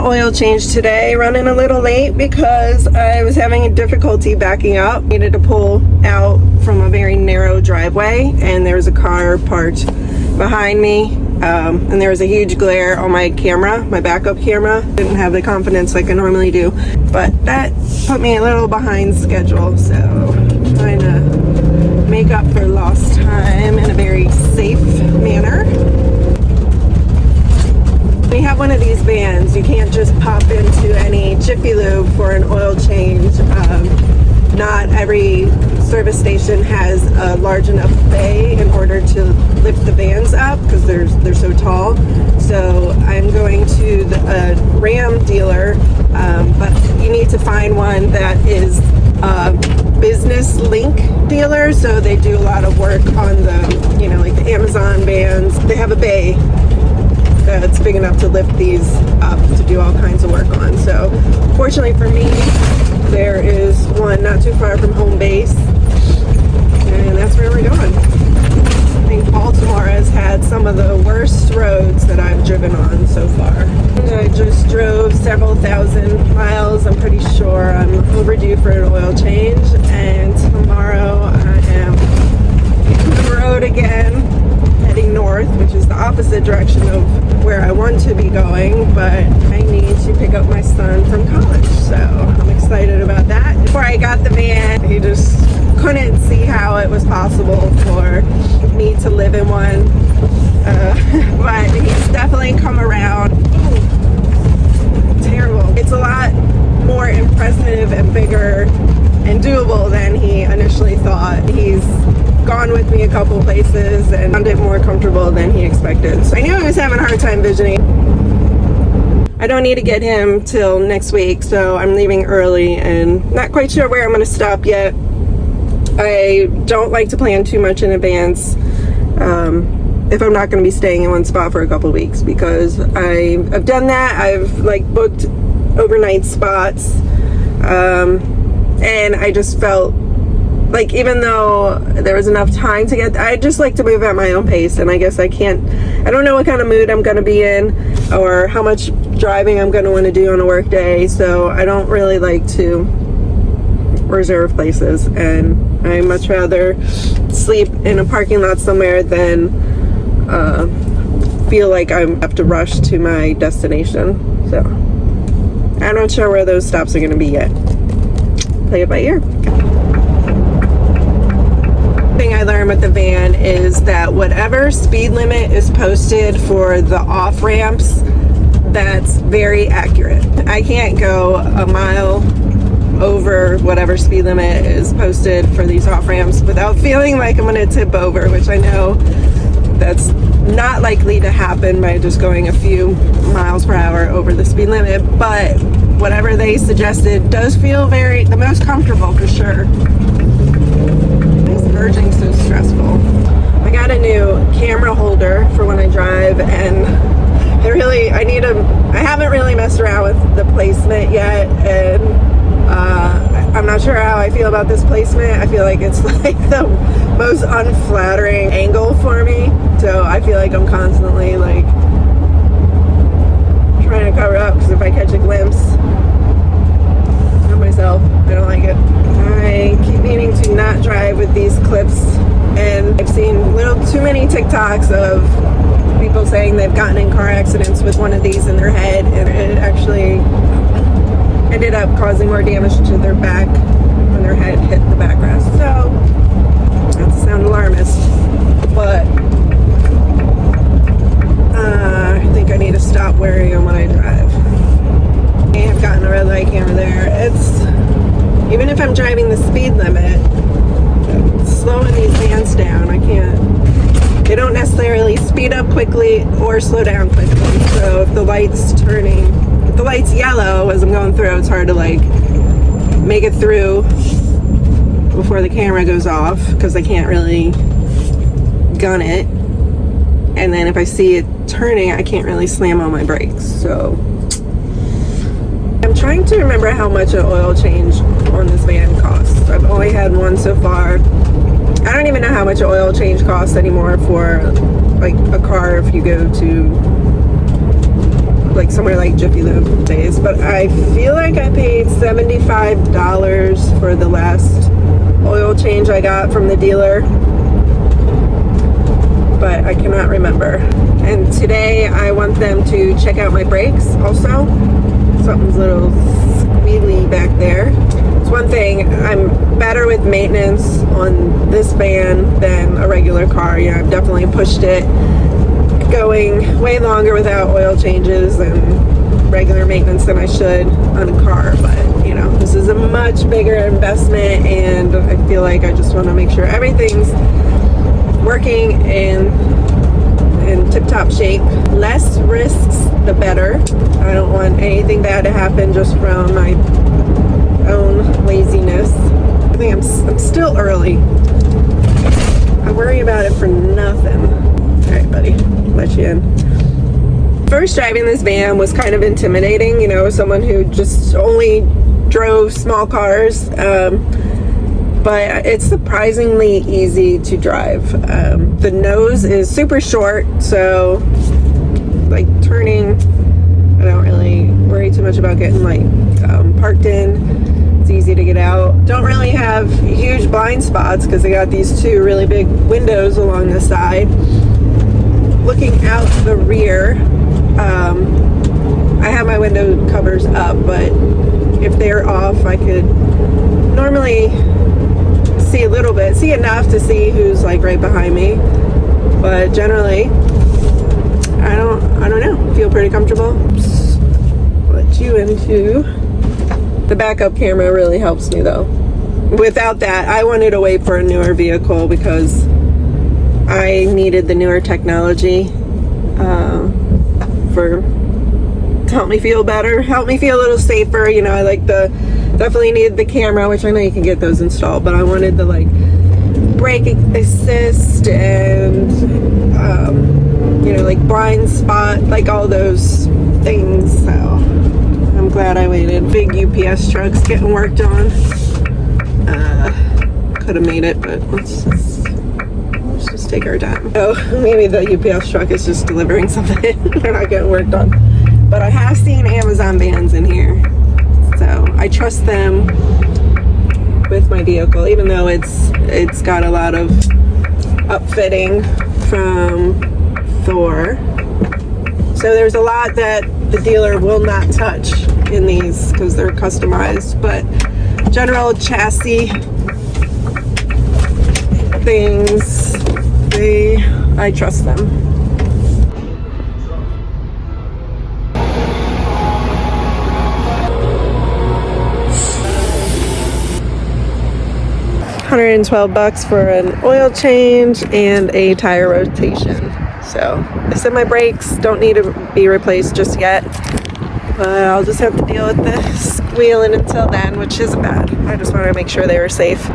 oil change today, running a little late because I was having a difficulty backing up. Needed to pull out from a very narrow driveway, and there was a car parked behind me, and there was a huge glare on my camera, my backup camera. Didn't have the confidence like I normally do, but that put me a little behind schedule, so I'm trying to make up for lost time in a very safe manner. When you have one of these vans, you can't just pop into any Jiffy Lube for an oil change. Not every service station has a large enough bay in order to lift the vans up because they're so tall. So I'm going to the Ram dealer, but you need to find one that is a business link dealer. So they do a lot of work on the, you know, like the Amazon vans. They have a bay that's big enough to lift these up to do all kinds of work on. So fortunately for me, there is one not too far from home base, and that's where we're going. I think Baltimore has had some of the worst roads that I've driven on so far. I just drove several thousand miles. I'm pretty sure I'm overdue for an oil change, and tomorrow I am hitting the road again, heading north, which is the opposite direction of where I want to be going, but I need to pick up my son from college, so I'm excited about that. Before I got the van, he just couldn't see how it was possible for me to live in one, but he's definitely come around. Ooh, terrible. It's a lot more impressive and bigger and doable than he initially thought. He's gone with me a couple places and found it more comfortable than he expected. So I knew I was having a hard time visioning. I don't need to get him till next week, so I'm leaving early and not quite sure where I'm going to stop yet. I don't like to plan too much in advance if I'm not going to be staying in one spot for a couple weeks, because I've done that. I've like booked overnight spots, and I just felt like, even though there was enough time to get, I just like to move at my own pace, and I guess I don't know what kind of mood I'm going to be in or how much driving I'm going to want to do on a work day, so I don't really like to reserve places, and I much rather sleep in a parking lot somewhere than feel like I have to rush to my destination. So I'm not sure where those stops are going to be yet. Play it by ear. Thing I learned with the van is that whatever speed limit is posted for the off ramps, that's very accurate. I can't go a mile over whatever speed limit is posted for these off ramps without feeling like I'm going to tip over, which I know that's not likely to happen by just going a few miles per hour over the speed limit, but whatever they suggested does feel the most comfortable for sure. Merging so stressful. I got a new camera holder for when I drive, and I haven't really messed around with the placement yet, and I'm not sure how I feel about this placement. I feel like it's like the most unflattering angle for me, so I feel like I'm constantly like trying to cover up, because if I catch a glimpse of myself, I don't like it. I keep meaning to not drive with these clips, and I've seen a little too many TikToks of people saying they've gotten in car accidents with one of these in their head, and it actually ended up causing more damage to their back when their head hit the backrest. So not to sound alarmist, but I think I need to stop wearing them when I drive. I have gotten a red light camera there. Even if I'm driving the speed limit, slowing these vans down, they don't necessarily speed up quickly or slow down quickly. So if the light's yellow as I'm going through, it's hard to like make it through before the camera goes off, because I can't really gun it. And then if I see it turning, I can't really slam on my brakes. So I'm trying to remember how much an oil change on this van costs. I've only had one so far. I don't even know how much an oil change costs anymore for like a car if you go to like somewhere like Jiffy Lube days, but I feel like I paid $75 for the last oil change I got from the dealer, but I cannot remember. And today I want them to check out my brakes also. Something's a little squealy back there. It's one thing, I'm better with maintenance on this van than a regular car. You know, I've definitely pushed it going way longer without oil changes and regular maintenance than I should on a car, but you know, this is a much bigger investment, and I feel like I just want to make sure everything's working in tip-top shape. Less risks, the better. I don't want anything bad to happen just from my own laziness. I think I'm still early. I worry about it for nothing. All right, buddy, let you in. First driving this van was kind of intimidating, you know, someone who just only drove small cars, but it's surprisingly easy to drive. The nose is super short, so like turning, I don't really worry too much about getting like parked in. It's easy to get out. Don't really have huge blind spots because they got these two really big windows along the side. Looking out the rear, I have my window covers up, but if they're off, I could normally see a little bit, see enough to see who's like right behind me, but generally I don't know, feel pretty comfortable. Just let you into the backup camera. Really helps me though. Without that, I wanted to wait for a newer vehicle because I needed the newer technology to help me feel better, help me feel a little safer. You know, I like definitely needed the camera, which I know you can get those installed, but I wanted the like brake assist and you know, like blind spot, like all those things. So I'm glad I waited. Big UPS trucks getting worked on. Could have made it, but let's just take our time. Oh, maybe the UPS truck is just delivering something. They're not getting worked on. But I have seen Amazon vans in here, so I trust them with my vehicle, even though it's got a lot of upfitting from Thor. So there's a lot that the dealer will not touch in these because they're customized, but general chassis things, I trust them. $112 for an oil change and a tire rotation. So they said my brakes don't need to be replaced just yet, but I'll just have to deal with the squealing until then, which isn't bad. I just wanted to make sure they were safe.